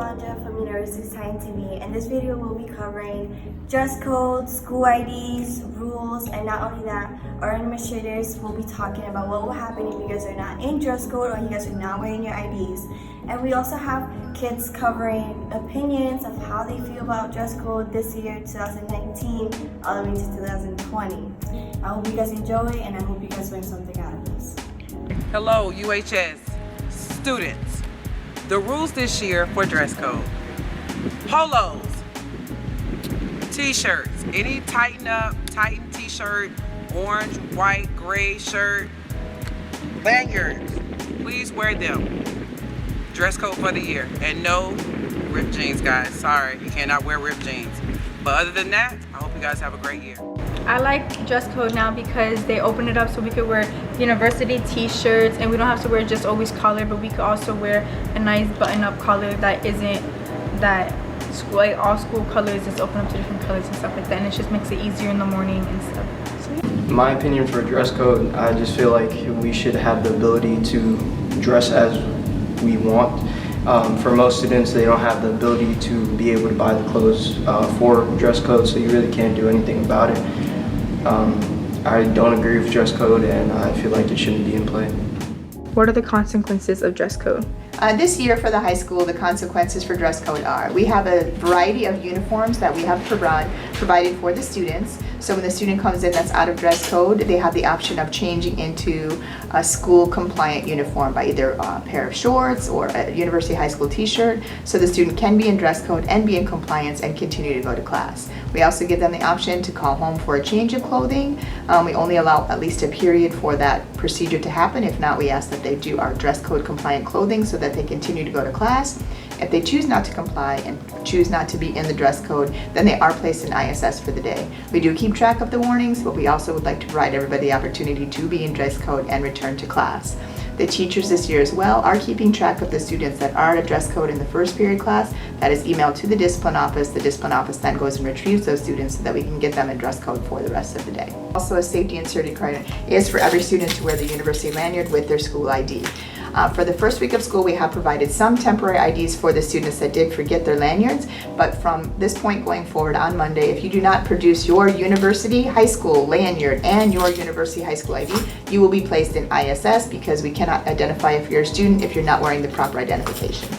Yolanda from University of Science TV. In this video, we'll be covering dress code, school IDs, rules, and not only that, our administrators will be talking about what will happen if you guys are not in dress code or you guys are not wearing your IDs. And we also have kids covering opinions of how they feel about dress code this year, 2019, all the way to 2020. I hope you guys enjoy, and I hope you guys learn something out of this. Hello, UHS students. The rules this year for dress code: polos, t-shirts, any tighten t-shirt, orange, white, gray shirt, lanyards, please wear them. Dress code for the year. And no ripped jeans, guys. Sorry, you cannot wear ripped jeans. But other than that, I hope you guys have a great year. I like dress code now because they open it up so we could wear university t-shirts, and we don't have to wear just always collar, but we could also wear a nice button-up collar that isn't that school, like all school colors. It's open up to different colors and stuff like that, and it just makes it easier in the morning and stuff. So, yeah. My opinion for dress code, I just feel like we should have the ability to dress as we want. For most students, they don't have the ability to be able to buy the clothes for dress code, so you really can't do anything about it. I don't agree with dress code, and I feel like it shouldn't be in play. What are the consequences of dress code? This year for the high school, the consequences for dress code are, we have a variety of uniforms that we have provided for the students. So when the student comes in that's out of dress code, they have the option of changing into a school compliant uniform by either a pair of shorts or a university high school t-shirt, so the student can be in dress code and be in compliance and continue to go to class. We also give them the option to call home for a change of clothing. We only allow at least a period for that procedure to happen. If not, we ask that they do our dress code compliant clothing so that they continue to go to class. If they choose not to comply and choose not to be in the dress code, then they are placed in ISS for the day. We do keep track of the warnings, but we also would like to provide everybody the opportunity to be in dress code and return to class. The teachers this year as well are keeping track of the students that are out of dress code in the first period class. That is emailed to the discipline office. The discipline office then goes and retrieves those students so that we can get them in dress code for the rest of the day. Also, a safety and security requirement is for every student to wear the university lanyard with their school ID. For the first week of school, we have provided some temporary IDs for the students that did forget their lanyards, but from this point going forward on Monday, if you do not produce your university high school lanyard and your university high school ID, you will be placed in ISS because we cannot identify if you're a student if you're not wearing the proper identification.